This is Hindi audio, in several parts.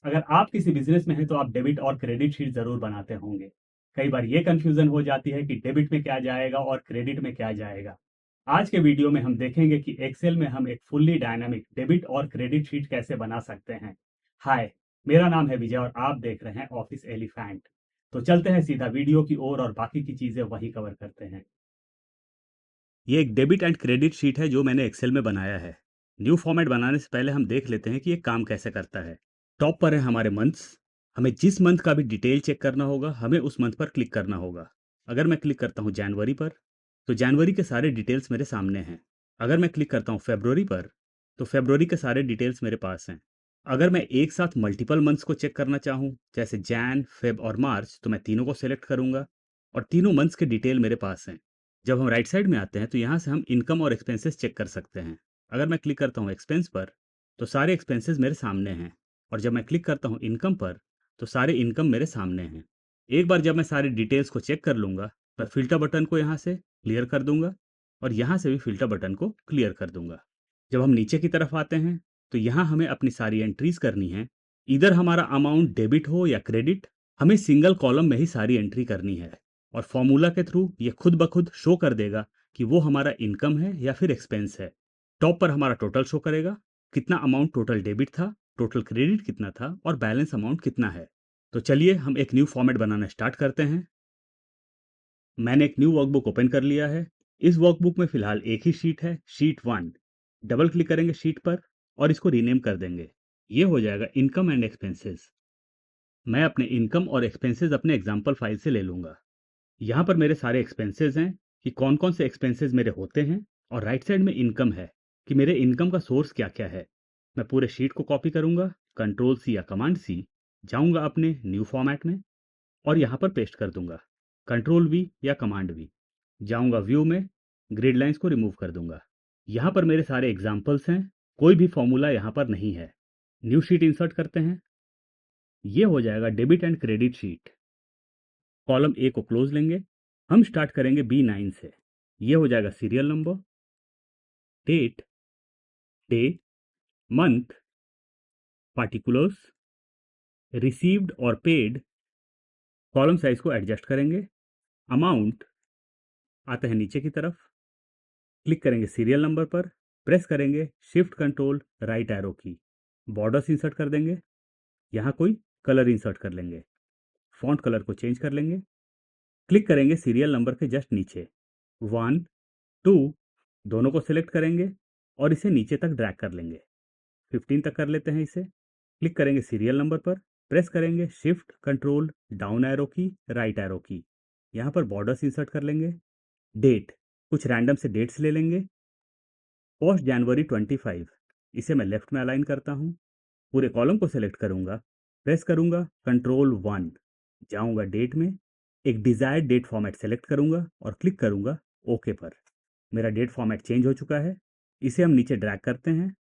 अगर आप किसी बिजनेस में हैं तो आप डेबिट और क्रेडिट शीट जरूर बनाते होंगे। कई बार ये कंफ्यूजन हो जाती है कि डेबिट में क्या जाएगा और क्रेडिट में क्या जाएगा। आज के वीडियो में हम देखेंगे कि एक्सेल में हम एक फुल्ली डायनामिक डेबिट और क्रेडिट शीट कैसे बना सकते हैं। हाय, मेरा नाम है विजय और आप देख रहे हैं ऑफिस एलिफेंट। तो चलते हैं सीधा वीडियो की ओर और बाकी की चीजें वही कवर करते हैं। ये एक डेबिट एंड क्रेडिट शीट है जो मैंने एक्सेल में बनाया है। न्यू फॉर्मेट बनाने से पहले हम देख लेते हैं कि ये काम कैसे करता है। टॉप पर है हमारे मंथ्स। हमें जिस मंथ का भी डिटेल चेक करना होगा हमें उस मंथ पर क्लिक करना होगा। अगर मैं क्लिक करता हूँ जनवरी पर, तो जनवरी के सारे डिटेल्स मेरे सामने हैं। अगर मैं क्लिक करता हूँ फरवरी पर, तो फरवरी के सारे डिटेल्स मेरे पास हैं। अगर मैं एक साथ मल्टीपल मंथ्स को चेक करना चाहूँ, जैसे जैन, फेब और मार्च, तो मैं तीनों को सेलेक्ट करूंगा और तीनों मंथ्स के डिटेल मेरे पास हैं। जब हम राइट साइड में आते हैं तो यहाँ से हम इनकम और एक्सपेंसेस चेक कर सकते हैं। अगर मैं क्लिक करता हूँ एक्सपेंस पर, तो सारे एक्सपेंसेस मेरे सामने हैं। और जब मैं क्लिक करता हूँ इनकम पर, तो सारे इनकम मेरे सामने हैं। एक बार जब मैं सारी डिटेल्स को चेक कर लूंगा, मैं फिल्टर बटन को यहाँ से क्लियर कर दूंगा और यहाँ से भी फिल्टर बटन को क्लियर कर दूंगा। जब हम नीचे की तरफ आते हैं, तो यहाँ हमें अपनी सारी एंट्रीज करनी है। इधर हमारा अमाउंट डेबिट हो या क्रेडिट, हमें सिंगल कॉलम में ही सारी एंट्री करनी है। और फॉर्मूला के थ्रू ये खुद ब खुद शो कर देगा कि वो हमारा इनकम है या फिर एक्सपेंस है। टॉप पर हमारा टोटल शो करेगा, कितना अमाउंट टोटल डेबिट था, टोटल क्रेडिट कितना था और बैलेंस अमाउंट कितना है। तो चलिए हम एक न्यू फॉर्मेट बनाना स्टार्ट करते हैं। मैंने एक न्यू वर्कबुक ओपन कर लिया है। इस वर्कबुक में फिलहाल एक ही शीट है, शीट 1। डबल क्लिक करेंगे शीट पर और इसको रीनेम कर देंगे। ये हो जाएगा इनकम एंड एक्सपेंसेस। मैं अपने इनकम और एक्सपेंसेस अपने एग्जाम्पल फाइल से ले लूंगा। यहाँ पर मेरे सारे एक्सपेंसेस हैं कि कौन कौन से एक्सपेंसेस मेरे होते हैं, और राइट साइड में इनकम है कि मेरे इनकम का सोर्स क्या क्या है। मैं पूरे शीट को कॉपी करूंगा, कंट्रोल सी या कमांड सी, जाऊंगा अपने न्यू फॉर्मेट में और यहाँ पर पेस्ट कर दूंगा। कंट्रोल वी या कमांड वी, जाऊंगा व्यू में, ग्रिड लाइंस को रिमूव कर दूंगा। यहाँ पर मेरे सारे एग्जाम्पल्स हैं, कोई भी फॉर्मूला यहाँ पर नहीं है। न्यू शीट इंसर्ट करते हैं। ये हो जाएगा debit and credit sheet. Column A को क्लोज लेंगे। हम स्टार्ट करेंगे B9 से। ये हो जाएगा serial number, date, day, month, particulars, received और पेड। कॉलम साइज को एडजस्ट करेंगे। अमाउंट, आते हैं नीचे की तरफ, क्लिक करेंगे सीरियल नंबर पर, प्रेस करेंगे शिफ्ट कंट्रोल राइट एरो की। बॉर्डर्स इंसर्ट कर देंगे। यहाँ कोई कलर इंसर्ट कर लेंगे। फॉन्ट कलर को चेंज कर लेंगे। क्लिक करेंगे सीरियल नंबर के जस्ट नीचे, 1, 2, दोनों को सिलेक्ट करेंगे और इसे नीचे तक ड्रैग कर लेंगे। 15 तक कर लेते हैं इसे। क्लिक करेंगे सीरियल नंबर पर, प्रेस करेंगे शिफ्ट कंट्रोल डाउन एरो की, राइट एरो की। यहाँ पर बॉर्डर्स इंसर्ट कर लेंगे। डेट, कुछ रैंडम से डेट्स ले लेंगे। पोस्ट जनवरी 25, इसे मैं लेफ्ट में अलाइन करता हूँ। पूरे कॉलम को सिलेक्ट करूंगा, प्रेस करूंगा कंट्रोल 1, जाऊंगा डेट में, एक डिजायर्ड डेट फॉर्मेट सेलेक्ट करूंगा और क्लिक करूंगा ओके पर। मेरा डेट फॉर्मेट चेंज हो चुका है। इसे हम नीचे ड्रैग करते हैं।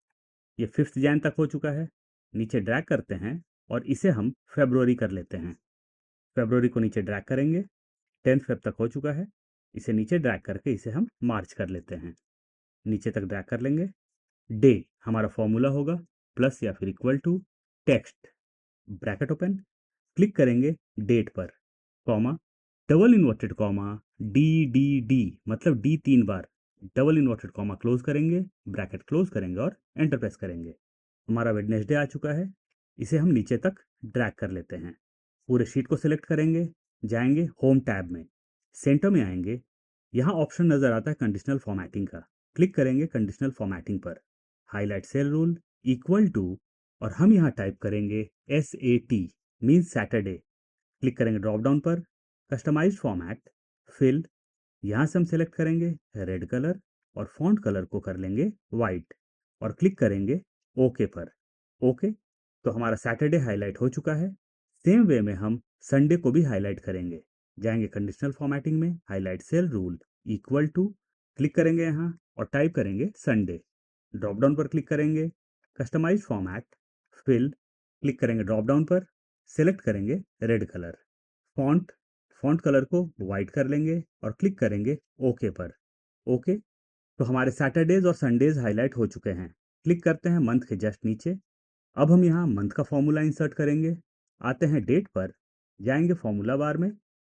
ये 5 जैन तक हो चुका है। नीचे ड्रैग करते हैं और इसे हम फेब्रुवरी कर लेते हैं। फेब्रुवरी को नीचे ड्रैग करेंगे। 10 फेब तक हो चुका है। इसे नीचे ड्रैग करके इसे हम मार्च कर लेते हैं। नीचे तक ड्रैग कर लेंगे। डे, हमारा फॉर्मूला होगा प्लस या फिर equal to text, bracket open, click करेंगे डेट पर, comma, double inverted comma, d d d, मतलब डी 3 बार, डबल इन्वर्टेड कॉमा क्लोज करेंगे, ब्रैकेट क्लोज करेंगे और एंटर प्रेस करेंगे। हमारा वेडनेसडे आ चुका है। इसे हम नीचे तक ड्रैग कर लेते हैं। पूरे शीट को सिलेक्ट करेंगे, जाएंगे होम टैब में, सेंटर में आएंगे। यहाँ ऑप्शन नजर आता है कंडीशनल फॉर्मेटिंग का। क्लिक करेंगे कंडीशनल फॉर्मेटिंग पर, highlight cell rule, equal to, और हम यहाँ टाइप करेंगे SAT, मीन्स सैटरडे। क्लिक करेंगे ड्रॉप डाउन पर, कस्टमाइज्ड फॉर्मेट, फिल, यहाँ से हम सेलेक्ट करेंगे रेड कलर और फॉन्ट कलर को कर लेंगे वाइट और क्लिक करेंगे ओके पर। ओके, तो हमारा सैटरडे हाईलाइट हो चुका है। सेम वे में हम संडे को भी हाईलाइट करेंगे। जाएंगे कंडीशनल फॉर्मेटिंग में, highlight cell rule, equal to, click करेंगे यहाँ और टाइप करेंगे संडे। ड्रॉप डाउन पर क्लिक करेंगे, कस्टमाइज फॉर्मेट, फिल, क्लिक करेंगे ड्रॉप डाउन पर, सेलेक्ट करेंगे red colour, font, font colour को वाइट कर लेंगे और क्लिक करेंगे ओके पर। ओके, तो हमारे सैटरडेज और संडेज हाईलाइट हो चुके हैं। क्लिक करते हैं मंथ के जस्ट नीचे, अब हम यहाँ मंथ का फॉर्मूला इंसर्ट करेंगे। आते हैं डेट पर, जाएंगे फॉर्मूला बार में,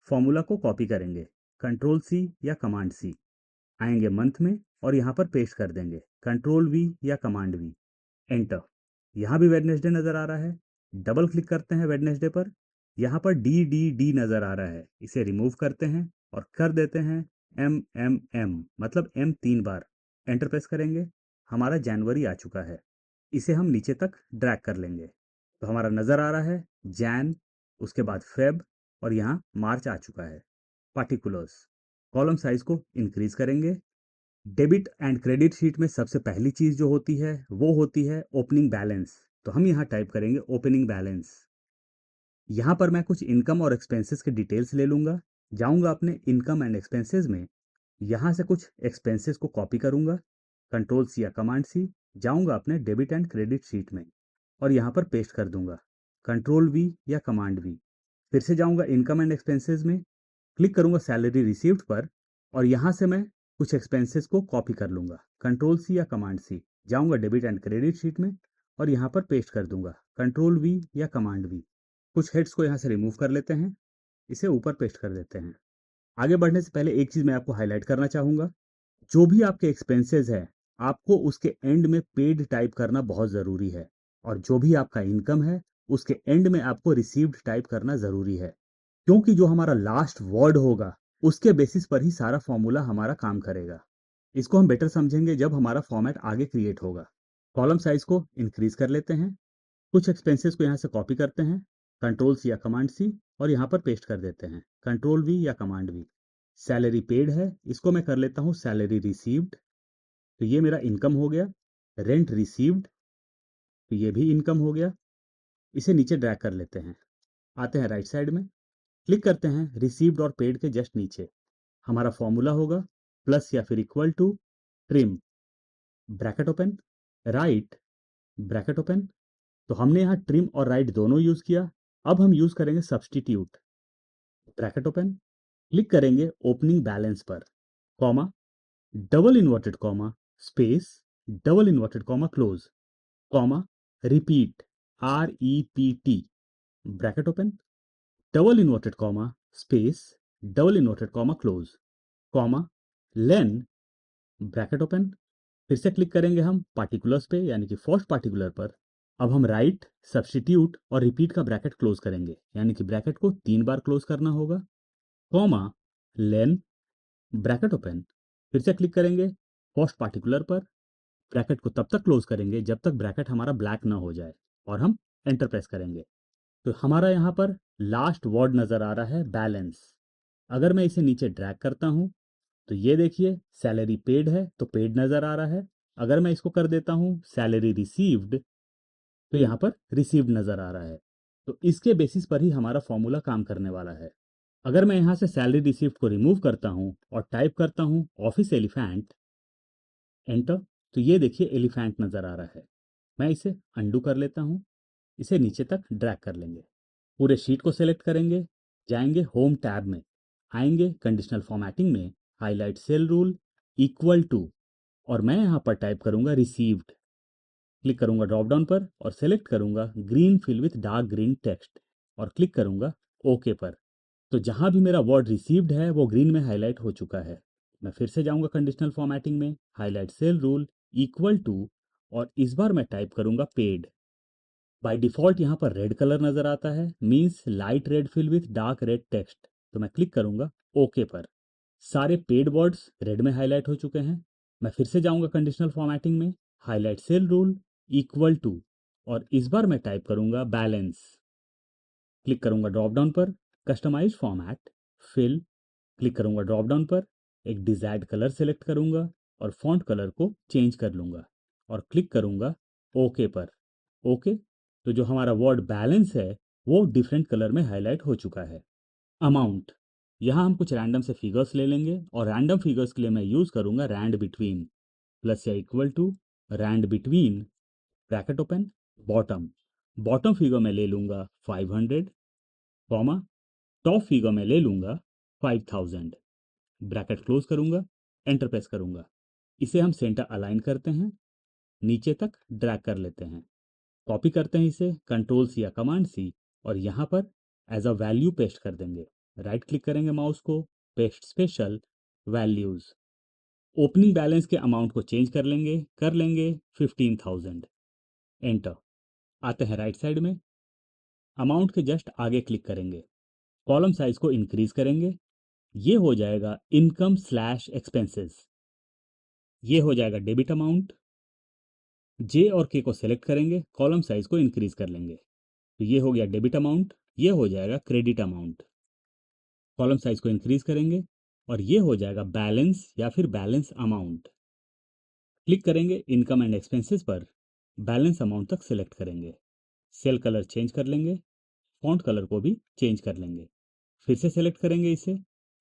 फॉर्मूला को कॉपी करेंगे, कंट्रोल सी या कमांड सी, आएंगे मंथ में और यहाँ पर पेस्ट कर देंगे, कंट्रोल वी या कमांड वी, एंटर। यहाँ भी वेडनेसडे नज़र आ रहा है। डबल क्लिक करते हैं वेडनेसडे पर, यहाँ पर डी डी डी नज़र आ रहा है, इसे रिमूव करते हैं और कर देते हैं एम एम एम, मतलब एम 3 बार। एंटर प्रेस करेंगे, हमारा जनवरी आ चुका है। इसे हम नीचे तक ड्रैग कर लेंगे तो हमारा नज़र आ रहा है जैन, उसके बाद फेब और यहाँ मार्च आ चुका है। पार्टिकुलर्स, कॉलम साइज को इंक्रीज करेंगे। डेबिट एंड क्रेडिट शीट में सबसे पहली चीज जो होती है वो होती है ओपनिंग बैलेंस। तो हम यहाँ टाइप करेंगे ओपनिंग बैलेंस। यहाँ पर मैं कुछ इनकम और एक्सपेंसेस के डिटेल्स ले लूंगा, जाऊंगा अपने इनकम एंड एक्सपेंसेस में, यहाँ से कुछ एक्सपेंसेस को कॉपी करूंगा, कंट्रोल सी या कमांड सी, जाऊंगा अपने डेबिट एंड क्रेडिट शीट में और यहाँ पर पेस्ट कर दूंगा, कंट्रोल वी या कमांड वी। फिर से जाऊंगा इनकम एंड एक्सपेंसेस में, क्लिक करूंगा सैलरी रिसीव्ड पर और यहाँ से मैं कुछ एक्सपेंसेस को कॉपी कर लूंगा, कंट्रोल सी या कमांड सी, जाऊंगा डेबिट एंड क्रेडिट शीट में और यहाँ पर पेस्ट कर दूंगा, कंट्रोल वी या कमांड वी। कुछ हेड्स को यहाँ से रिमूव कर लेते हैं, इसे ऊपर पेस्ट कर देते हैं। आगे बढ़ने से पहले एक चीज मैं आपको हाईलाइट करना चाहूंगा, जो भी आपके एक्सपेंसेस है आपको उसके एंड में पेड टाइप करना बहुत जरूरी है, और जो भी आपका इनकम है उसके एंड में आपको रिसीव्ड टाइप करना जरूरी है, क्योंकि जो हमारा लास्ट वर्ड होगा उसके बेसिस पर ही सारा फॉर्मूला हमारा काम करेगा। इसको हम बेटर समझेंगे जब हमारा फॉर्मेट आगे क्रिएट होगा। कॉलम साइज को इंक्रीज कर लेते हैं, कुछ एक्सपेंसेस को यहाँ से कॉपी करते हैं, कंट्रोल सी या कमांड सी, और यहाँ पर पेस्ट कर देते हैं, कंट्रोल वी या कमांड वी। सैलरी पेड है, इसको मैं कर लेता हूँ सैलरी रिसीव्ड, तो ये मेरा इनकम हो गया। रेंट रिसीव्ड, तो ये भी इनकम हो गया। इसे नीचे ड्रैग कर लेते हैं, आते हैं राइट साइड में, क्लिक करते हैं रिसीव्ड और पेड के जस्ट नीचे, हमारा फॉर्मूला होगा प्लस या फिर equal to trim, bracket open, right, bracket open. तो हमने यहाँ ट्रिम और राइट दोनों यूज किया। अब हम यूज करेंगे सब्सटीट्यूट, ब्रैकेट ओपन, क्लिक करेंगे ओपनिंग बैलेंस पर, comma, double inverted comma, space, double inverted comma close, comma, repeat, REPT, bracket open, double inverted comma, space, double inverted comma close, comma, len, bracket open. फिर से क्लिक करेंगे हम पार्टिकुलर्स पे यानी कि फर्स्ट पार्टिकुलर पर। अब हम राइट, सब्सटीट्यूट और रिपीट का ब्रैकेट क्लोज करेंगे, यानी कि ब्रैकेट को 3 बार क्लोज करना होगा, कॉमा, लेन, ब्रैकेट ओपन। फिर से क्लिक करेंगे फर्स्ट पार्टिकुलर पर, ब्रैकेट को तब तक क्लोज करेंगे जब तक ब्रैकेट हमारा ब्लैक ना हो जाए और हम एंटर प्रेस करेंगे। तो हमारा यहाँ पर लास्ट वर्ड नजर आ रहा है बैलेंस। अगर मैं इसे नीचे ड्रैग करता हूँ तो ये देखिए सैलरी पेड है तो पेड नजर आ रहा है। अगर मैं इसको कर देता हूँ सैलरी रिसीव्ड तो यहाँ पर रिसीव्ड नजर आ रहा है। तो इसके बेसिस पर ही हमारा फॉर्मूला काम करने वाला है। अगर मैं यहाँ से सैलरी रिसीव्ड को रिमूव करता हूँ और टाइप करता हूँ ऑफिस एलिफेंट, एंटर, तो ये देखिए एलिफेंट नजर आ रहा है। मैं इसे अंडू कर लेता हूँ, इसे नीचे तक ड्रैग कर लेंगे, पूरे शीट को सेलेक्ट करेंगे, जाएंगे होम टैब में, आएंगे कंडीशनल फॉर्मेटिंग में, highlight cell rule, equal to, और मैं यहाँ पर टाइप करूंगा रिसीव्ड, क्लिक करूंगा ड्रॉप डाउन पर और सेलेक्ट करूंगा green fill with dark green text और क्लिक करूंगा ओके पर। तो जहां भी मेरा वर्ड रिसीव्ड है वो ग्रीन में हाईलाइट हो चुका है। मैं फिर से जाऊंगा कंडीशनल फॉर्मेटिंग में, highlight cell rule, equal to, और इस बार मैं टाइप करूंगा पेड। बाय डिफॉल्ट यहाँ पर रेड कलर नजर आता है, means light red fill with dark red text, तो मैं क्लिक करूंगा ओके पर। सारे पेड वर्ड्स रेड में हाईलाइट हो चुके हैं। मैं फिर से जाऊंगा कंडीशनल फॉर्मेटिंग में, highlight cell rule, equal to, और इस बार मैं टाइप करूंगा बैलेंस, क्लिक करूंगा ड्रॉप डाउन पर, कस्टमाइज फॉर्मेट, फिल, क्लिक करूंगा ड्रॉप डाउन पर, एक डिजायर्ड कलर सेलेक्ट करूंगा और फॉन्ट कलर को चेंज कर लूंगा और क्लिक करूंगा ओके पर। ओके, तो जो हमारा वर्ड बैलेंस है वो डिफरेंट कलर में हाईलाइट हो चुका है। अमाउंट, यहाँ हम कुछ रैंडम से फिगर्स ले लेंगे और रैंडम फिगर्स के लिए मैं यूज करूंगा रैंड बिटवीन, प्लस या equal to, rand between, bracket open, bottom, bottom figure में ले लूंगा 500, कॉमा, टॉप फिगर में ले लूंगा 5000, ब्रैकेट क्लोज करूंगा, एंटर प्रेस करूंगा। इसे हम सेंटर अलाइन करते हैं, नीचे तक ड्रैग कर लेते हैं। कॉपी करते हैं इसे कंट्रोल सी या कमांड सी और यहाँ पर एज अ वैल्यू पेस्ट कर देंगे। राइट क्लिक करेंगे माउस को, paste special values. Opening balance के अमाउंट को चेंज कर लेंगे 15,000। एंटर। आते हैं राइट साइड में, अमाउंट के जस्ट आगे क्लिक करेंगे, कॉलम साइज को इंक्रीज करेंगे, ये हो जाएगा इनकम स्लैश एक्सपेंसेस। ये हो जाएगा डेबिट अमाउंट। जे और के को सिलेक्ट करेंगे, कॉलम साइज को इंक्रीज कर लेंगे, तो ये हो गया डेबिट अमाउंट। ये हो जाएगा क्रेडिट अमाउंट। कॉलम साइज को इंक्रीज करेंगे और ये हो जाएगा बैलेंस या फिर बैलेंस अमाउंट। क्लिक करेंगे इनकम एंड एक्सपेंसेस पर, बैलेंस अमाउंट तक सिलेक्ट करेंगे, सेल कलर चेंज कर लेंगे, फॉन्ट कलर को भी चेंज कर लेंगे, फिर से सेलेक्ट करेंगे इसे,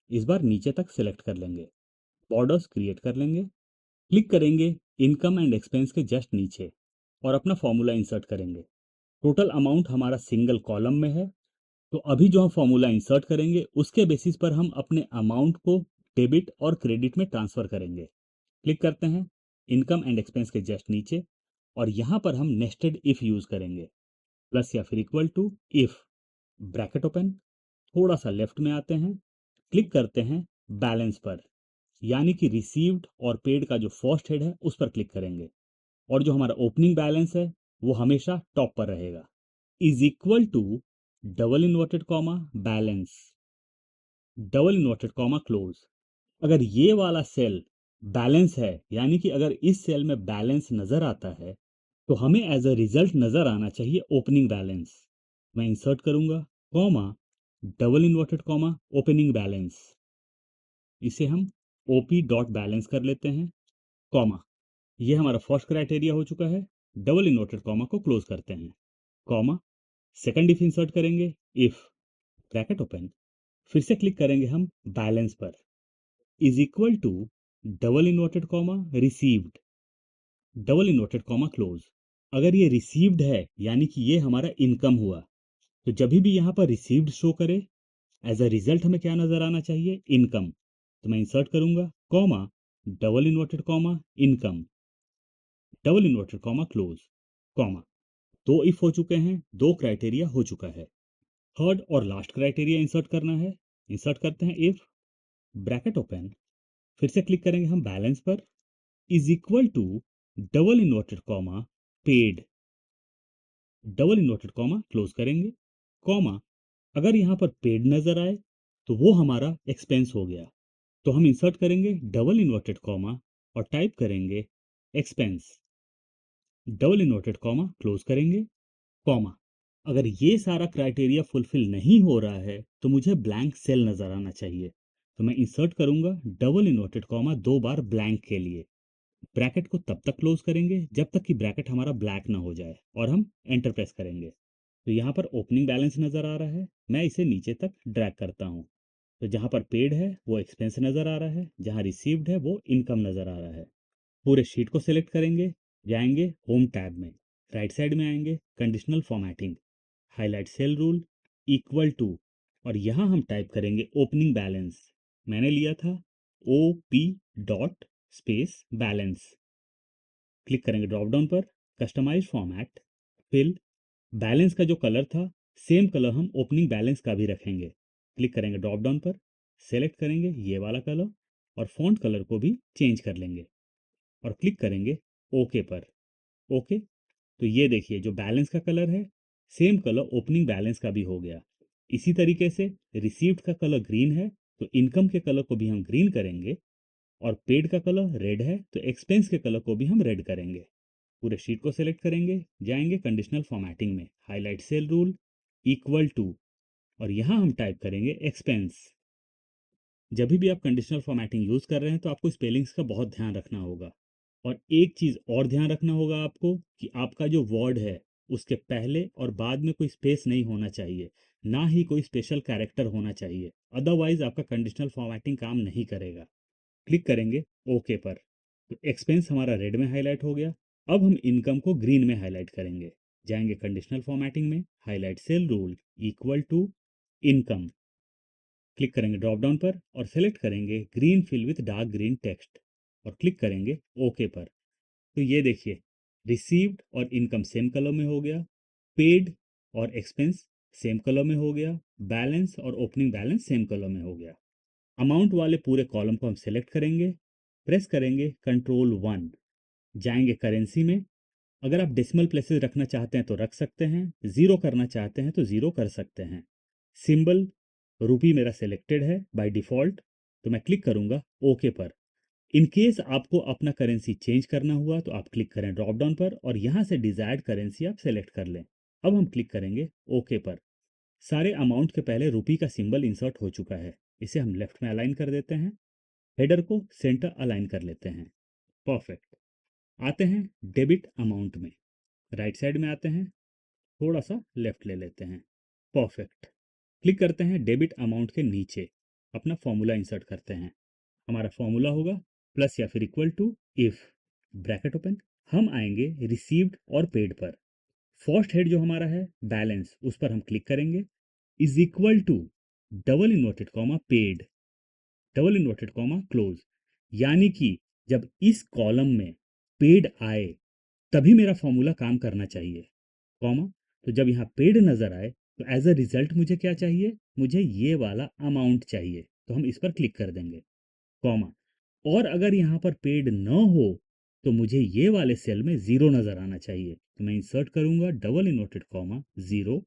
इस बार नीचे तक सिलेक्ट कर लेंगे, बॉर्डर्स क्रिएट कर लेंगे, क्लिक करेंगे इनकम एंड एक्सपेंस के जस्ट नीचे और अपना फॉर्मूला इंसर्ट करेंगे। टोटल अमाउंट हमारा सिंगल कॉलम में है, तो अभी जो हम फॉर्मूला इंसर्ट करेंगे उसके बेसिस पर हम अपने अमाउंट को डेबिट और क्रेडिट में ट्रांसफर करेंगे। क्लिक करते हैं इनकम एंड एक्सपेंस के जस्ट नीचे और यहां पर हम नेस्टेड इफ यूज करेंगे, प्लस या फिर equal to if, bracket open, थोड़ा सा लेफ्ट में आते हैं, क्लिक करते हैं बैलेंस पर, यानी कि रिसीव्ड और पेड का जो फर्स्ट हेड है उस पर क्लिक करेंगे और जो हमारा ओपनिंग बैलेंस है वो हमेशा टॉप पर रहेगा, is equal to double inverted comma balance, double inverted comma close. अगर ये वाला सेल बैलेंस है, यानी कि अगर इस सेल में बैलेंस नजर आता है तो हमें एज अ रिजल्ट नजर आना चाहिए ओपनिंग बैलेंस। मैं इंसर्ट करूंगा comma double inverted comma opening balance, इसे हम ओपी डॉट बैलेंस कर लेते हैं, कॉमा, ये हमारा फर्स्ट क्राइटेरिया हो चुका है। डबल इन्वर्टेड कॉमा को क्लोज करते हैं, कॉमा, सेकंड इफ इंसर्ट करेंगे, इफ, ब्रैकेट ओपन, फिर से क्लिक करेंगे हम बैलेंस पर, is equal to double inverted comma received, double inverted comma close. अगर ये रिसीव्ड है यानी कि ये हमारा इनकम हुआ, तो जब भी यहाँ पर रिसीव्ड शो करे एज अ रिजल्ट हमें क्या नजर आना चाहिए, इनकम। तो मैं इंसर्ट करूंगा comma double inverted comma income, double inverted comma close, comma. दो इफ हो चुके हैं, दो क्राइटेरिया हो चुका है, थर्ड और लास्ट क्राइटेरिया इंसर्ट करना है। इंसर्ट करते हैं इफ, ब्रैकेट ओपन, फिर से क्लिक करेंगे हम बैलेंस पर, is equal to double inverted comma paid, double inverted comma close करेंगे, कॉमा, अगर यहां पर पेड नजर आए तो वो हमारा एक्सपेंस हो गया, तो हम इंसर्ट करेंगे डबल इन्वर्टेड कॉमा और टाइप करेंगे expense, double inverted comma close करेंगे, कॉमा। अगर ये सारा क्राइटेरिया फुलफिल नहीं हो रहा है तो मुझे ब्लैंक सेल नजर आना चाहिए, तो मैं इंसर्ट करूंगा डबल इन्वर्टेड कॉमा दो बार ब्लैंक के लिए, ब्रैकेट को तब तक क्लोज करेंगे जब तक कि ब्रैकेट हमारा ब्लैक ना हो जाए और हम एंटर प्रेस करेंगे। तो यहाँ पर ओपनिंग बैलेंस नजर आ रहा है, मैं इसे नीचे तक ड्रैग करता हूँ, तो जहाँ पर पेड है वो एक्सपेंस नजर आ रहा है, जहाँ रिसीव्ड है वो इनकम नजर आ रहा है। पूरे शीट को सिलेक्ट करेंगे, जाएंगे होम टैब में, राइट साइड में आएंगे conditional formatting, highlight cell rule, equal to, और यहाँ हम टाइप करेंगे ओपनिंग बैलेंस। मैंने लिया था O P dot space balance. Click करेंगे ड्रॉप डाउन पर, कस्टमाइज फॉर्मेट, फिल, बैलेंस का जो कलर था सेम कलर हम ओपनिंग बैलेंस का भी रखेंगे। क्लिक करेंगे ड्रॉप डाउन पर, सेलेक्ट करेंगे ये वाला कलर और फॉन्ट कलर को भी चेंज कर लेंगे और क्लिक करेंगे ओके पर। ओके, तो ये देखिए जो बैलेंस का कलर है सेम कलर ओपनिंग बैलेंस का भी हो गया। इसी तरीके से रिसीव्ड का कलर ग्रीन है तो इनकम के कलर को भी हम ग्रीन करेंगे, और पेड का कलर रेड है तो एक्सपेंस के कलर को भी हम रेड करेंगे। पूरे शीट को सिलेक्ट करेंगे, जाएंगे कंडीशनल फॉर्मेटिंग में, highlight cell rule, equal to, और यहां हम टाइप करेंगे एक्सपेंस। जब भी आप कंडीशनल फॉर्मेटिंग यूज कर रहे हैं तो आपको स्पेलिंग्स का बहुत ध्यान रखना होगा, और एक चीज और ध्यान रखना होगा आपको कि आपका जो वर्ड है उसके पहले और बाद में कोई स्पेस नहीं होना चाहिए, ना ही कोई स्पेशल कैरेक्टर होना चाहिए, अदरवाइज आपका कंडीशनल फॉर्मेटिंग काम नहीं करेगा। क्लिक करेंगे ओके पर, तो एक्सपेंस हमारा रेड में हाईलाइट हो गया। अब हम इनकम को ग्रीन में हाईलाइट करेंगे, जाएंगे कंडीशनल फॉर्मेटिंग में, highlight cell rule, equal to income, click करेंगे ड्रॉप डाउन पर और सेलेक्ट करेंगे green fill with dark green text और क्लिक करेंगे ओके पर। तो ये देखिए रिसीव्ड और इनकम सेम कॉलम में हो गया, पेड और एक्सपेंस सेम कॉलम में हो गया, बैलेंस और ओपनिंग बैलेंस सेम कॉलम में हो गया। अमाउंट वाले पूरे कॉलम को हम सेलेक्ट करेंगे, प्रेस करेंगे Ctrl+1, जाएंगे करेंसी में। अगर आप डेसिमल प्लेसेस रखना चाहते हैं तो रख सकते हैं, जीरो करना चाहते हैं तो जीरो कर सकते हैं। सिंबल रूपी मेरा सेलेक्टेड है बाय डिफॉल्ट, तो मैं क्लिक करूंगा ओके पर। इन केस आपको अपना करेंसी चेंज करना हुआ तो आप क्लिक करें ड्रॉप डाउन पर और यहाँ से डिजायर्ड करेंसी आप सेलेक्ट कर लें। अब हम क्लिक करेंगे ओके पर। सारे अमाउंट के पहले रूपी का सिंबल इंसर्ट हो चुका है, इसे हम लेफ्ट में अलाइन कर देते हैं। हेडर को सेंटर अलाइन कर लेते हैं। परफेक्ट। आते हैं डेबिट अमाउंट में, राइट साइड में आते हैं, थोड़ा सा लेफ्ट ले लेते हैं। परफेक्ट। क्लिक करते हैं डेबिट अमाउंट के नीचे, अपना फॉर्मूला इंसर्ट करते हैं। हमारा फॉर्मूला होगा प्लस या फिर equal to if, bracket open. हम आएंगे रिसीव्ड और पेड पर। फर्स्ट हेड जो हमारा है बैलेंस, उस पर हम क्लिक करेंगे, is equal to double inverted comma paid, double inverted comma close. यानी कि जब इस कॉलम में पेड आए तभी मेरा फॉर्मूला काम करना चाहिए, कॉमा। तो जब यहाँ पेड नजर आए तो एज अ रिजल्ट मुझे क्या चाहिए, मुझे ये वाला अमाउंट चाहिए, तो हम इस पर क्लिक कर देंगे, कॉमा। और अगर यहाँ पर पेड न हो तो मुझे ये वाले सेल में जीरो नजर आना चाहिए, तो मैं इंसर्ट करूंगा double inverted comma zero,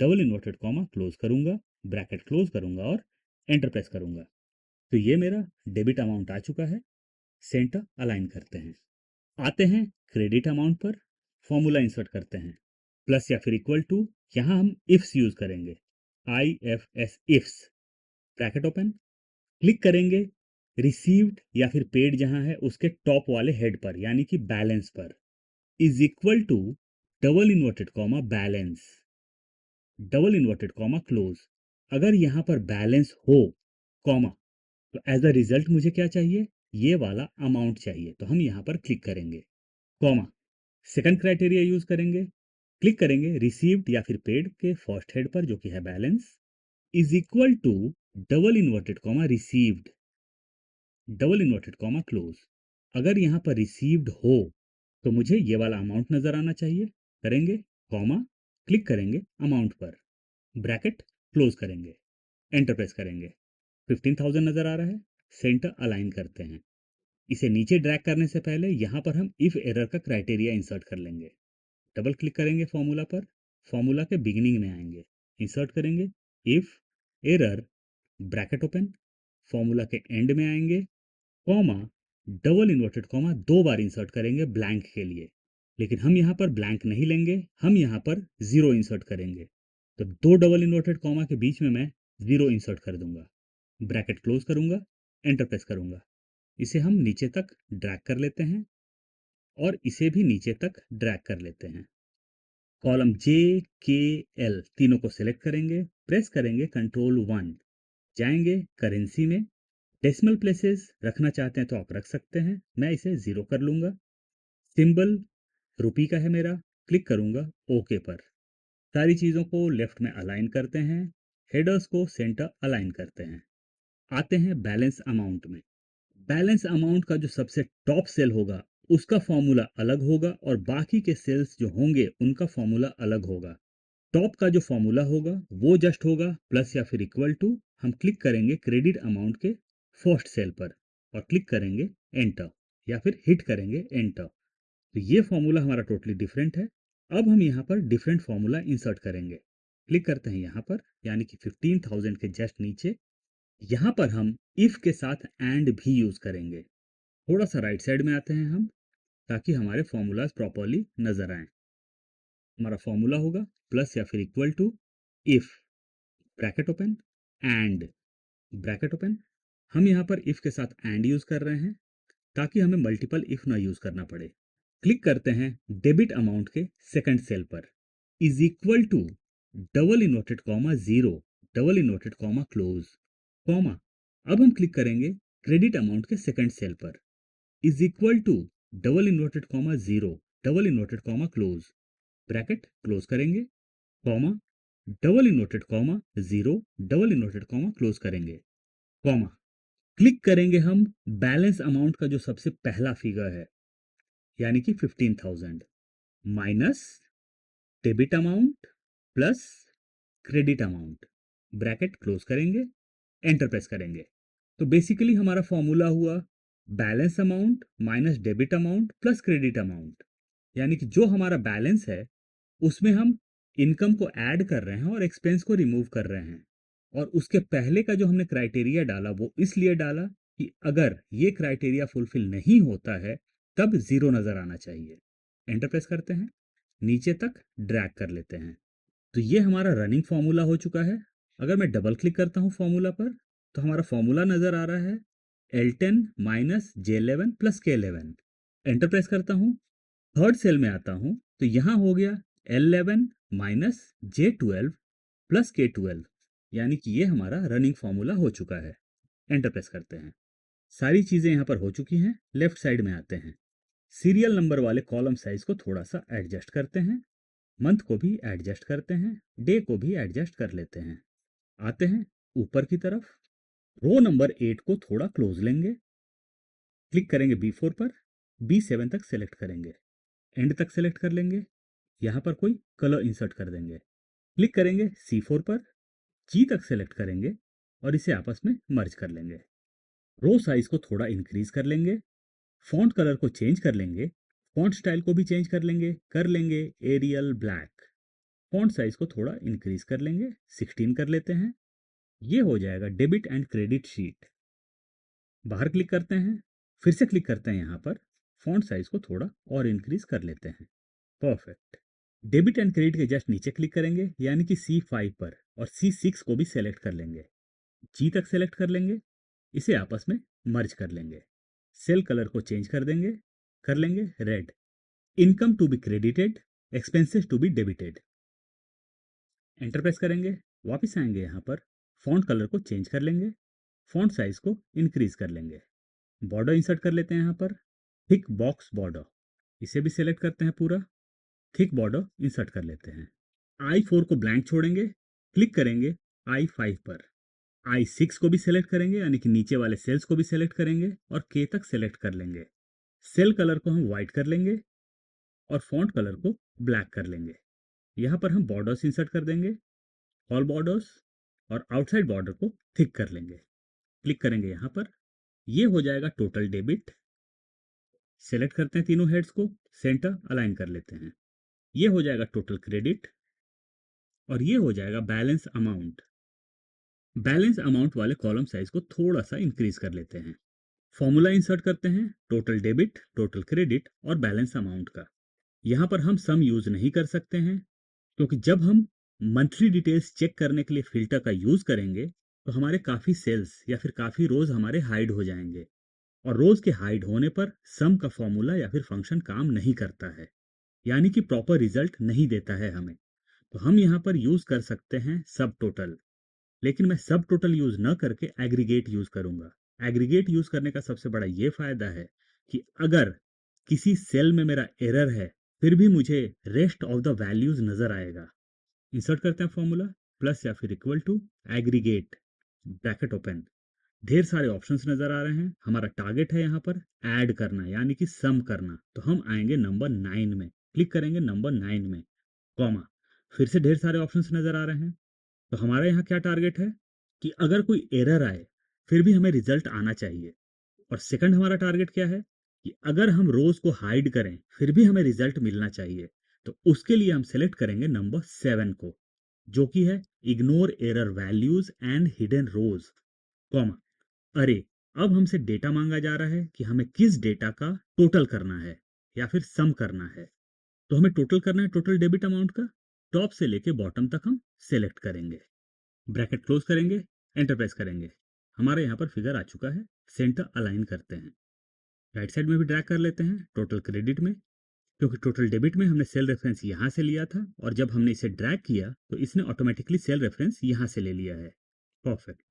double inverted comma close करूंगा, ब्रैकेट क्लोज करूंगा और एंटर प्रेस करूंगा। तो ये मेरा डेबिट अमाउंट आ चुका है। सेंटर अलाइन करते हैं। आते हैं क्रेडिट अमाउंट पर, फॉर्मूला इंसर्ट करते हैं, प्लस या फिर इक्वल टू। यहाँ हम इफ्स यूज करेंगे, IFS ifs, bracket open. Click करेंगे रिसीव्ड या फिर पेड जहां है उसके टॉप वाले हेड पर, यानी कि बैलेंस पर, is equal to double inverted comma balance, double inverted comma close. अगर यहां पर बैलेंस हो कॉमा तो एज अ रिजल्ट मुझे क्या चाहिए, ये वाला अमाउंट चाहिए, तो हम यहां पर क्लिक करेंगे, कॉमा। सेकंड क्राइटेरिया यूज करेंगे, क्लिक करेंगे रिसीव्ड या फिर पेड के फर्स्ट हेड पर जो कि है balance, is equal to double inverted comma received, double inverted comma close. अगर यहां पर रिसीव्ड हो तो मुझे ये वाला अमाउंट नजर आना चाहिए, करेंगे कॉमा, क्लिक करेंगे अमाउंट पर, ब्रैकेट क्लोज करेंगे, एंटर प्रेस करेंगे। 15,000 नजर आ रहा है। सेंटर अलाइन करते हैं। इसे नीचे ड्रैग करने से पहले यहां पर हम इफ एरर का क्राइटेरिया इंसर्ट कर लेंगे। डबल क्लिक करेंगे फॉर्मूला पर, फॉर्मूला के बिगिनिंग में आएंगे, इंसर्ट करेंगे if error, bracket open, formula के एंड में आएंगे, कॉमा, डबल इन्वर्टेड कॉमा दो बार इंसर्ट करेंगे ब्लैंक के लिए, लेकिन हम यहाँ पर ब्लैंक नहीं लेंगे, हम यहाँ पर जीरो इंसर्ट करेंगे। तो दो डबल इन्वर्टेड कॉमा के बीच में मैं जीरो इंसर्ट कर दूंगा, ब्रैकेट क्लोज करूंगा, एंटर प्रेस करूंगा। इसे हम नीचे तक ड्रैग कर लेते हैं और इसे भी नीचे तक ड्रैग कर लेते हैं। कॉलम JKL तीनों को सिलेक्ट करेंगे, प्रेस करेंगे Ctrl+1, जाएंगे करेंसी में। डेसिमल प्लेसेस रखना चाहते हैं तो आप रख सकते हैं, मैं इसे जीरो कर लूंगा। सिंबल रुपी का है मेरा, क्लिक करूंगा ओके पर। सारी चीज़ों को लेफ्ट में अलाइन करते हैं, हेडर्स को सेंटर अलाइन करते हैं। आते हैं बैलेंस अमाउंट में। बैलेंस अमाउंट का जो सबसे टॉप सेल होगा उसका फॉर्मूला अलग होगा और बाकी के सेल्स जो होंगे उनका फॉर्मूला अलग होगा। टॉप का जो फॉर्मूला होगा वो जस्ट होगा प्लस या फिर इक्वल टू, हम क्लिक करेंगे क्रेडिट अमाउंट के फर्स्ट सेल पर और क्लिक करेंगे एंटर या फिर हिट करेंगे एंटर। तो ये फॉर्मूला हमारा टोटली डिफरेंट है। अब हम यहाँ पर डिफरेंट फॉर्मूला इंसर्ट करेंगे, क्लिक करते हैं यहाँ पर, यानी कि 15,000 के जस्ट नीचे। यहाँ पर हम इफ के साथ एंड भी यूज करेंगे। थोड़ा सा राइट साइड में आते हैं हम, ताकि हमारे फॉर्मूलाज प्रॉपरली नजर आए। हमारा फॉर्मूला होगा प्लस या फिर equal to if, bracket open, and, bracket open. हम यहाँ पर इफ के साथ एंड यूज कर रहे हैं ताकि हमें मल्टीपल इफ ना यूज करना पड़े। क्लिक करते हैं डेबिट अमाउंट के सेकंड सेल पर, is equal to double inverted comma zero, double inverted comma close, comma. अब हम क्लिक करेंगे क्रेडिट अमाउंट के सेकंड सेल पर, is equal to double inverted comma zero, double inverted comma close, bracket close करेंगे, comma, double inverted comma zero, double inverted comma close करेंगे, कॉमा। क्लिक करेंगे हम बैलेंस अमाउंट का जो सबसे पहला फिगर है, यानी कि 15,000, minus debit amount plus credit amount, bracket close करेंगे, एंटर प्रेस करेंगे। तो बेसिकली हमारा फॉर्मूला हुआ balance amount minus debit amount plus credit amount, यानी कि जो हमारा बैलेंस है उसमें हम इनकम को ऐड कर रहे हैं और एक्सपेंस को रिमूव कर रहे हैं। और उसके पहले का जो हमने क्राइटेरिया डाला वो इसलिए डाला कि अगर ये क्राइटेरिया फुलफिल नहीं होता है तब जीरो नजर आना चाहिए। एंटर प्रेस करते हैं, नीचे तक ड्रैग कर लेते हैं। तो ये हमारा रनिंग फॉर्मूला हो चुका है। अगर मैं डबल क्लिक करता हूं फॉर्मूला पर तो हमारा फॉर्मूला नजर आ रहा है L10 minus J11 plus K11। Enter press करता हूं, थर्ड सेल में आता हूं तो यहां हो गया L11 minus J12 plus K12, यानी कि ये हमारा रनिंग फॉर्मूला हो चुका है। एंटर प्रेस करते हैं, सारी चीजें यहां पर हो चुकी हैं। लेफ्ट साइड में आते हैं, सीरियल नंबर वाले कॉलम साइज को थोड़ा सा एडजस्ट करते हैं, मंथ को भी एडजस्ट करते हैं, डे को भी एडजस्ट कर लेते हैं। आते हैं ऊपर की तरफ, रो नंबर 8 को थोड़ा क्लोज लेंगे, क्लिक करेंगे B4 पर, B7 तक सेलेक्ट करेंगे, एंड तक सेलेक्ट कर लेंगे, यहां पर कोई कलर इंसर्ट कर देंगे, क्लिक करेंगे C4 पर, G तक सेलेक्ट करेंगे और इसे आपस में मर्ज कर लेंगे। रो साइज को थोड़ा इंक्रीज कर लेंगे, फॉन्ट कलर को चेंज कर लेंगे, फॉन्ट स्टाइल को भी चेंज कर लेंगे एरियल ब्लैक। फॉन्ट साइज को थोड़ा इंक्रीज कर लेंगे, 16 कर लेते हैं। ये हो जाएगा डेबिट एंड क्रेडिट शीट। बाहर क्लिक करते हैं, फिर से क्लिक करते हैं यहां पर, फॉन्ट साइज को थोड़ा और इंक्रीज कर लेते हैं। परफेक्ट। डेबिट एंड क्रेडिट के जस्ट नीचे क्लिक करेंगे, यानी कि C5 पर, और C6 को भी सेलेक्ट कर लेंगे, G तक सेलेक्ट कर लेंगे, इसे आपस में मर्ज कर लेंगे। सेल कलर को चेंज कर लेंगे red. Income to be credited, expenses to be debited. Enter press करेंगे, वापस आएंगे यहां पर, फॉन्ट कलर को चेंज कर लेंगे, फॉन्ट साइज को इंक्रीज कर लेंगे, बॉर्डर इंसर्ट कर लेते हैं यहां पर, थिक बॉक्स बॉर्डर, इसे भी सेलेक्ट करते हैं पूरा, थिक बॉर्डर इंसर्ट कर लेते हैं। I4 को ब्लैंक छोड़ेंगे, क्लिक करेंगे I5 पर, I6 को भी सेलेक्ट करेंगे, यानी कि नीचे वाले सेल्स को भी सेलेक्ट करेंगे और K तक सेलेक्ट कर लेंगे। सेल कलर को हम व्हाइट कर लेंगे और फॉन्ट कलर को ब्लैक कर लेंगे। यहां पर हम बॉर्डर्स इंसर्ट कर देंगे, ऑल बॉर्डर्स, और आउटसाइड बॉर्डर को थिक कर लेंगे। क्लिक करेंगे यहां पर, ये हो जाएगा टोटल डेबिट। सेलेक्ट करते हैं तीनों हेड्स को, सेंटर अलाइन कर लेते हैं। ये हो जाएगा टोटल क्रेडिट और ये हो जाएगा बैलेंस अमाउंट। बैलेंस अमाउंट वाले कॉलम साइज को थोड़ा सा इंक्रीज कर लेते हैं। फॉर्मूला इंसर्ट करते हैं टोटल डेबिट, टोटल क्रेडिट और बैलेंस अमाउंट का। यहां पर हम सम यूज नहीं कर सकते हैं, क्योंकि जब हम मंथली डिटेल्स चेक करने के लिए फिल्टर का यूज करेंगे तो हमारे काफी सेल्स या फिर काफी रोज हमारे हाइड हो जाएंगे, और रोज के हाइड होने पर सम का फॉर्मूला या फिर फंक्शन काम नहीं करता है, यानी कि प्रॉपर रिजल्ट नहीं देता है हमें। तो हम यहाँ पर यूज कर सकते हैं सब टोटल, लेकिन मैं सब टोटल यूज न करके एग्रीगेट यूज करूंगा। एग्रीगेट यूज करने का सबसे बड़ा ये फायदा है कि अगर किसी सेल में मेरा एरर है फिर भी मुझे रेस्ट ऑफ द वैल्यूज नजर आएगा। इंसर्ट करते हैं फॉर्मूला, प्लस या फिर equal to aggregate, bracket open, ढेर सारे ऑप्शंस नजर आ रहे हैं। हमारा टारगेट है यहाँ पर ऐड करना, यानी कि सम करना, तो हम आएंगे नंबर 9 में, क्लिक करेंगे नंबर 9 में, कॉमा, फिर से ढेर सारे ऑप्शंस नजर आ रहे हैं। तो हमारा यहाँ क्या टारगेट है कि अगर कोई एरर आए फिर भी हमें रिजल्ट आना चाहिए। और सेकंड हमारा टारगेट क्या है कि अगर हम रोज को हाइड करें फिर भी हमें रिजल्ट मिलना चाहिए। तो उसके लिए हम सेलेक्ट करेंगे नंबर 7 को, जो कि है ignore error values and hidden rows, comma, अरे अब हमसे डेटा मांगा जा रहा है कि हमें किस डेटा का टोटल करना है या फिर सम करना है। तो हमें टोटल करना है टोटल डेबिट अमाउंट का, टॉप से लेके बॉटम तक हम सेलेक्ट करेंगे, ब्रैकेट क्लोज करेंगे, एंटर प्रेस करेंगे। हमारे यहाँ पर फिगर आ चुका है, सेंटर अलाइन करते हैं, राइट साइड में भी ड्रैग कर लेते हैं टोटल क्रेडिट में, क्योंकि टोटल डेबिट में हमने सेल रेफरेंस यहाँ से लिया था और जब हमने इसे ड्रैग किया तो इसने ऑटोमेटिकली सेल रेफरेंस यहाँ से ले लिया है। परफेक्ट।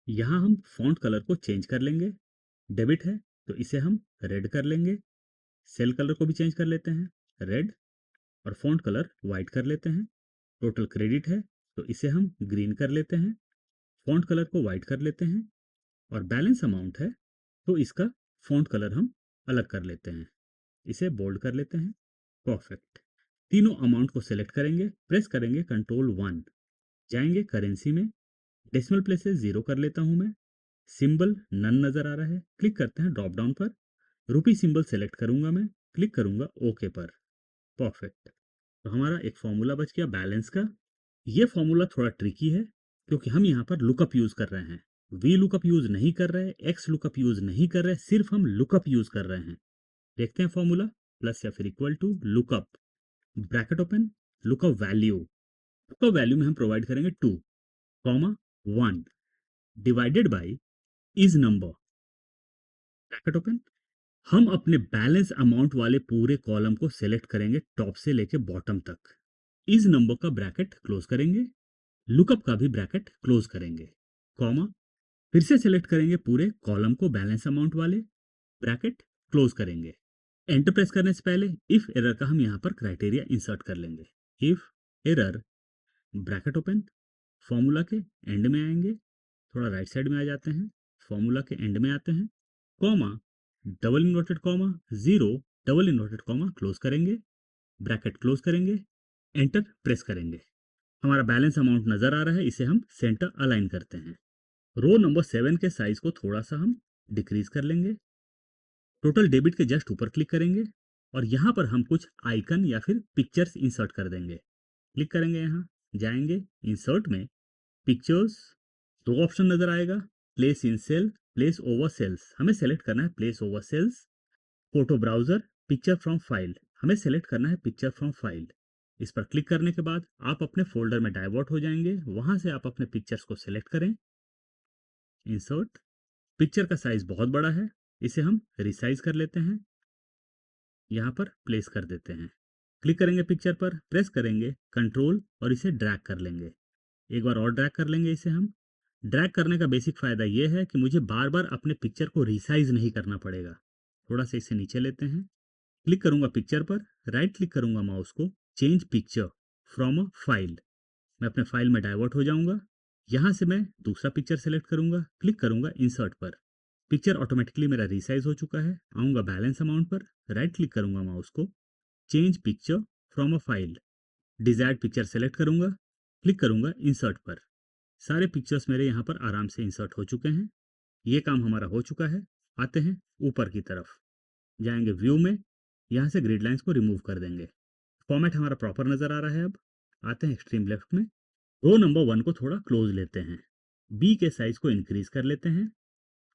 यहाँ हम फॉन्ट कलर को चेंज कर लेंगे, डेबिट है तो इसे हम रेड कर लेंगे, सेल कलर को भी चेंज कर लेते हैं रेड, और फॉन्ट कलर वाइट कर लेते हैं। टोटल क्रेडिट है तो इसे हम ग्रीन कर लेते हैं, फॉन्ट कलर को वाइट कर लेते हैं, और बैलेंस अमाउंट है तो इसका फॉन्ट कलर हम अलग कर लेते हैं, इसे बोल्ड कर लेते हैं। परफेक्ट। तीनों अमाउंट को सिलेक्ट करेंगे, प्रेस करेंगे Ctrl+1, जाएंगे करेंसी में, डेसिमल प्लेसेस 0 कर लेता हूं मैं, सिंबल नन नजर आ रहा है, क्लिक करते हैं ड्रॉप डाउन पर, रुपी सिंबल सेलेक्ट करूंगा मैं, क्लिक करूंगा ओके पर। परफेक्ट। तो हमारा एक फॉर्मूला बच गया बैलेंस का। ये फॉर्मूला थोड़ा ट्रिकी है क्योंकि हम यहाँ पर लुकअप यूज कर रहे हैं। वी लुकअप यूज नहीं कर रहे, एक्स लुकअप यूज नहीं कर रहे, सिर्फ हम लुकअप यूज कर रहे हैं। देखते हैं फॉर्मूला, प्लस या फिर equal to lookup, bracket open, lookup value, lookup value में हम प्रोवाइड करेंगे 2, comma 1 divided by is number, bracket open. हम अपने बैलेंस अमाउंट वाले पूरे कॉलम को सिलेक्ट करेंगे टॉप से लेके बॉटम तक, इस नंबर का ब्रैकेट क्लोज करेंगे, लुकअप का भी ब्रैकेट क्लोज करेंगे, कॉमा, फिर से सिलेक्ट करेंगे पूरे कॉलम को बैलेंस अमाउंट वाले, ब्रैकेट क्लोज करेंगे। एंटर प्रेस करने से पहले इफ एरर का हम यहां पर क्राइटेरिया इंसर्ट कर लेंगे। If error, bracket open, formula के एंड में आएंगे, थोड़ा राइट साइड में आ जाते हैं, फॉर्मूला के एंड में आते हैं, comma, double inverted comma, 0 double inverted comma, close करेंगे, ब्रैकेट क्लोज करेंगे, एंटर प्रेस करेंगे। हमारा बैलेंस अमाउंट नजर आ रहा है, इसे हम सेंटर अलाइन करते हैं। रो नंबर 7 के साइज को थोड़ा सा हम डिक्रीज कर लेंगे, टोटल डेबिट के जस्ट ऊपर क्लिक करेंगे और यहां पर हम कुछ आइकन या फिर पिक्चर्स इंसर्ट कर देंगे। क्लिक करेंगे, यहां जाएंगे, इंसर्ट में पिक्चर्स, दो ऑप्शन नजर आएगा, place in cell, place over cells, हमें सेलेक्ट करना है place over cells, photo browser, picture from file, हमें सेलेक्ट करना है पिक्चर फ्रॉम फाइल। इस पर क्लिक करने के बाद आप अपने फोल्डर में डाइवर्ट हो जाएंगे, वहां से आप अपने पिक्चर्स को सिलेक्ट करें, इंसर्ट, पिक्चर का साइज बहुत बड़ा है, इसे हम रिसाइज कर लेते हैं, यहां पर प्लेस कर देते हैं। क्लिक करेंगे पिक्चर पर, प्रेस करेंगे कंट्रोल और इसे ड्रैग कर लेंगे, एक बार और ड्रैग कर लेंगे इसे हम। ड्रैग करने का बेसिक फायदा यह है कि मुझे बार बार अपने पिक्चर को रिसाइज नहीं करना पड़ेगा। थोड़ा सा इसे नीचे लेते हैं, क्लिक करूंगा पिक्चर पर, राइट क्लिक करूंगा माउस को, change picture from a file, मैं अपने फाइल में डाइवर्ट हो जाऊंगा, यहां से मैं दूसरा पिक्चर सेलेक्ट करूंगा, क्लिक करूंगा इंसर्ट पर, पिक्चर ऑटोमेटिकली मेरा रिसाइज हो चुका है। आऊंगा बैलेंस अमाउंट पर, राइट क्लिक करूंगा माउस को, change picture from a file, desired picture select करूंगा, क्लिक करूंगा इंसर्ट पर, सारे पिक्चर्स मेरे यहाँ पर आराम से इंसर्ट हो चुके हैं। ये काम हमारा हो चुका है। आते हैं ऊपर की तरफ, जाएंगे व्यू में, यहाँ से ग्रिड लाइंस को रिमूव कर देंगे, फॉर्मेट हमारा प्रॉपर नजर आ रहा है। अब आते हैं एक्सट्रीम लेफ्ट में, रो नंबर 1 को थोड़ा क्लोज लेते हैं, बी के साइज को इंक्रीज कर लेते हैं,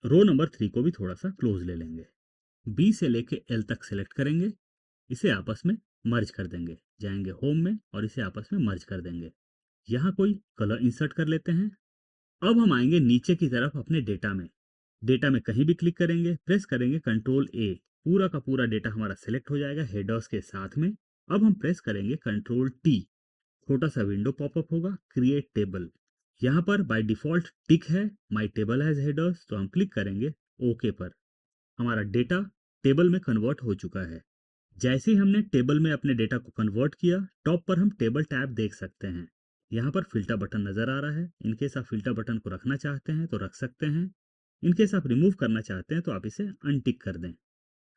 रो नंबर 3 को भी थोड़ा सा क्लोज ले लेंगे, बी से लेके एल तक सेलेक्ट करेंगे, इसे आपस में मर्ज कर देंगे, जाएंगे होम में और इसे आपस में मर्ज कर देंगे। यहाँ कोई कलर इंसर्ट कर लेते हैं। अब हम आएंगे नीचे की तरफ अपने डेटा में, डेटा में कहीं भी क्लिक करेंगे, प्रेस करेंगे Ctrl+A, पूरा का पूरा डेटा हमारा सिलेक्ट हो जाएगा हेडर्स के साथ में। अब हम प्रेस करेंगे Ctrl+T, छोटा सा विंडो पॉपअप होगा, क्रिएट टेबल, यहाँ पर बाय डिफॉल्ट टिक है माय टेबल हैज हेडर्स, तो हम क्लिक करेंगे ओके पर। हमारा डेटा टेबल में कन्वर्ट हो चुका है। जैसे ही हमने टेबल में अपने डेटा को कन्वर्ट किया, टॉप पर हम टेबल टैब देख सकते हैं, यहाँ पर फिल्टर बटन नजर आ रहा है, इनकेस आप फिल्टर बटन को रखना चाहते हैं तो रख सकते हैं, इनकेस आप रिमूव करना चाहते हैं तो आप इसे अनटिक कर दें।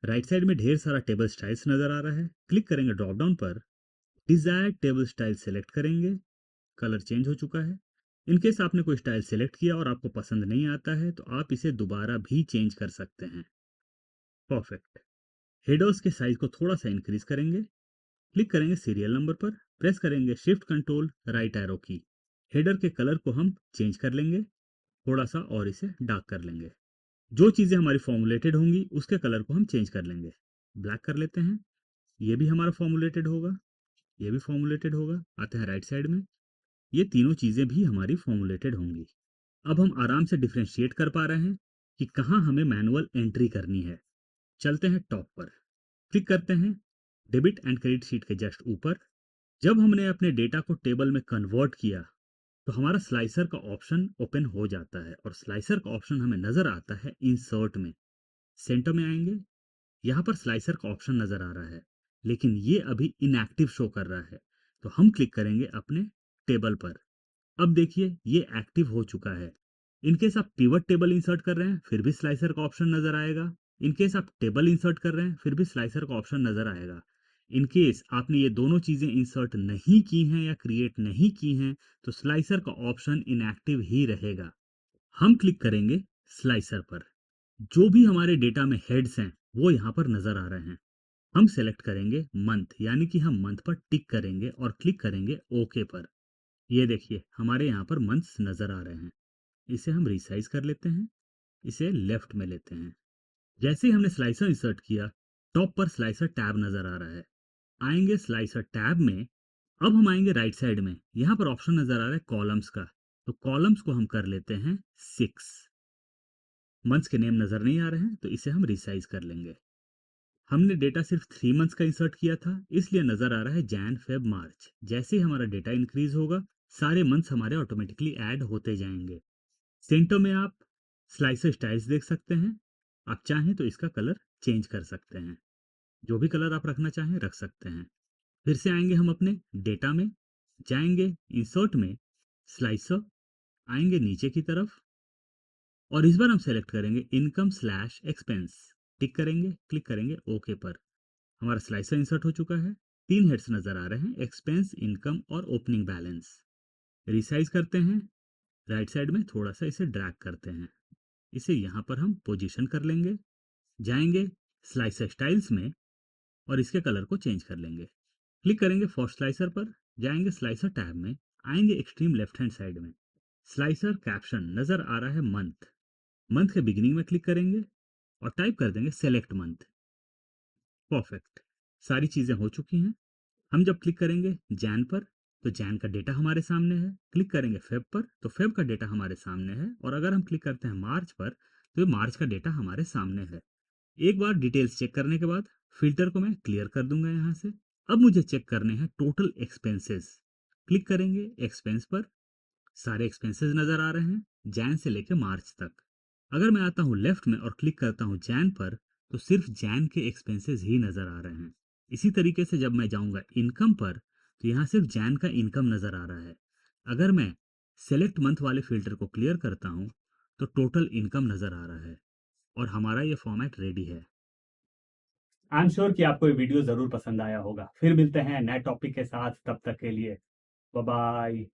राइट साइड में ढेर सारा टेबल स्टाइल्स नजर आ रहा है, क्लिक करेंगे ड्रॉप डाउन पर, डिजायर्ड टेबल स्टाइल सेलेक्ट करेंगे, कलर चेंज हो चुका है। इनकेस आपने कोई स्टाइल सेलेक्ट किया और आपको पसंद नहीं आता है तो आप इसे दोबारा भी चेंज कर सकते हैं। परफेक्ट। हेडर्स के साइज को थोड़ा सा इंक्रीज करेंगे, क्लिक करेंगे सीरियल नंबर पर, प्रेस करेंगे शिफ्ट कंट्रोल राइट एरो की, हेडर के कलर को हम चेंज कर लेंगे, थोड़ा सा और इसे डार्क कर लेंगे, जो चीजें हमारी फॉर्मुलेटेड होंगी उसके कलर को हम चेंज कर लेंगे, ब्लैक कर लेते हैं, ये भी हमारा फॉर्मुलेटेड होगा, ये भी फॉर्मुलेटेड होगा। आते हैं राइट साइड में, ये तीनों चीजें भी हमारी फॉर्मुलेटेड होंगी। अब हम आराम से डिफ्रेंशिएट कर पा रहे हैं कि कहाँ हमें मैनुअल एंट्री करनी है। चलते हैं टॉप पर, क्लिक करते हैं डेबिट एंड क्रेडिट शीट के जस्ट ऊपर। जब हमने अपने डेटा को टेबल में कन्वर्ट किया तो हमारा स्लाइसर का ऑप्शन ओपन हो जाता है और स्लाइसर का ऑप्शन हमें नजर आता है इंसर्ट में। सेंटर में आएंगे, यहाँ पर स्लाइसर का ऑप्शन नजर आ रहा है लेकिन ये अभी इनएक्टिव शो कर रहा है, तो हम क्लिक करेंगे अपने टेबल पर। अब देखिए ये एक्टिव हो चुका है। इनकेस आप पिवट टेबल इंसर्ट कर रहे हैं फिर भी स्लाइसर का ऑप्शन नजर आएगा, इनकेस आप टेबल इंसर्ट कर रहे हैं फिर भी स्लाइसर का ऑप्शन नजर आएगा। इन केस आपने ये दोनों चीजें इंसर्ट नहीं की हैं या क्रिएट नहीं की हैं तो स्लाइसर का ऑप्शन इनएक्टिव ही रहेगा। हम क्लिक करेंगे स्लाइसर पर। जो भी हमारे डेटा में हेड्स हैं वो यहाँ पर नजर आ रहे हैं। हम सेलेक्ट करेंगे मंथ, यानी कि हम मंथ पर टिक करेंगे और क्लिक करेंगे ओके पर। ये देखिए हमारे यहाँ पर मंथ्स नजर आ रहे हैं। इसे हम रिसाइज कर लेते हैं, इसे लेफ्ट में लेते हैं। जैसे ही हमने स्लाइसर इंसर्ट किया, टॉप पर स्लाइसर टैब नजर आ रहा है। आएंगे स्लाइसर टैब में। अब हम आएंगे राइट साइड में, यहाँ पर ऑप्शन नजर आ रहा है कॉलम्स का। तो कॉलम्स को हम कर लेते हैं 6। मंथ्स के नेम नजर नहीं आ रहे हैं तो इसे हम रिसाइज कर लेंगे। हमने डेटा सिर्फ 3 मंथ्स का इंसर्ट किया था, इसलिए नजर आ रहा है जैन फेब मार्च। जैसे ही हमारा डेटा इंक्रीज होगा, सारे मंथ्स हमारे ऑटोमेटिकली ऐड होते जाएंगे। सेंटर में आप स्लाइसर स्टाइल्स देख सकते हैं। आप चाहें तो इसका कलर चेंज कर सकते हैं, जो भी कलर आप रखना चाहें रख सकते हैं। फिर से आएंगे हम अपने डेटा में, जाएंगे इंसर्ट में, स्लाइसर, आएंगे नीचे की तरफ और इस बार हम सेलेक्ट करेंगे इनकम स्लैश एक्सपेंस। टिक करेंगे, क्लिक करेंगे ओके पर। हमारा स्लाइसर इंसर्ट हो चुका है। 3 हेड्स नजर आ रहे हैं, एक्सपेंस, इनकम और ओपनिंग बैलेंस। रिसाइज करते हैं, राइट साइड में थोड़ा सा इसे ड्रैग करते हैं। इसे यहाँ पर हम पोजीशन कर लेंगे, जाएंगे स्लाइसर स्टाइल्स में और इसके कलर को चेंज कर लेंगे। क्लिक करेंगे फॉर स्लाइसर पर, जाएंगे स्लाइसर टैब में, आएंगे एक्सट्रीम लेफ्ट हैंड साइड में। स्लाइसर कैप्शन नजर आ रहा है मंथ। मंथ के बिगिनिंग में क्लिक करेंगे और टाइप कर देंगे सेलेक्ट मंथ। परफेक्ट, सारी चीजें हो चुकी हैं। हम जब क्लिक करेंगे जैन पर तो जैन का डेटा हमारे सामने है। क्लिक करेंगे फेब पर तो फेब का डेटा हमारे सामने है। और अगर हम क्लिक करते हैं मार्च पर तो मार्च का डेटा हमारे सामने है। एक बार डिटेल्स चेक करने के बाद फिल्टर को मैं क्लियर कर दूंगा यहाँ से। अब मुझे चेक करने हैं टोटल एक्सपेंसेस। क्लिक करेंगे एक्सपेंस पर, सारे एक्सपेंसेस नजर आ रहे हैं जैन से लेकर मार्च तक। अगर मैं आता हूँ लेफ्ट में और क्लिक करता हूँ जैन पर तो सिर्फ जैन के एक्सपेंसेस ही नजर आ रहे हैं। इसी तरीके से जब मैं जाऊंगा इनकम पर तो यहाँ सिर्फ जैन का इनकम नजर आ रहा है। अगर मैं सेलेक्ट मंथ वाले फिल्टर को क्लियर करता हूँ तो टोटल इनकम नजर आ रहा है और हमारा ये फॉर्मेट रेडी है। आई एम श्योर कि आपको ये वीडियो जरूर पसंद आया होगा। फिर मिलते हैं नए टॉपिक के साथ, तब तक के लिए बाय बाय।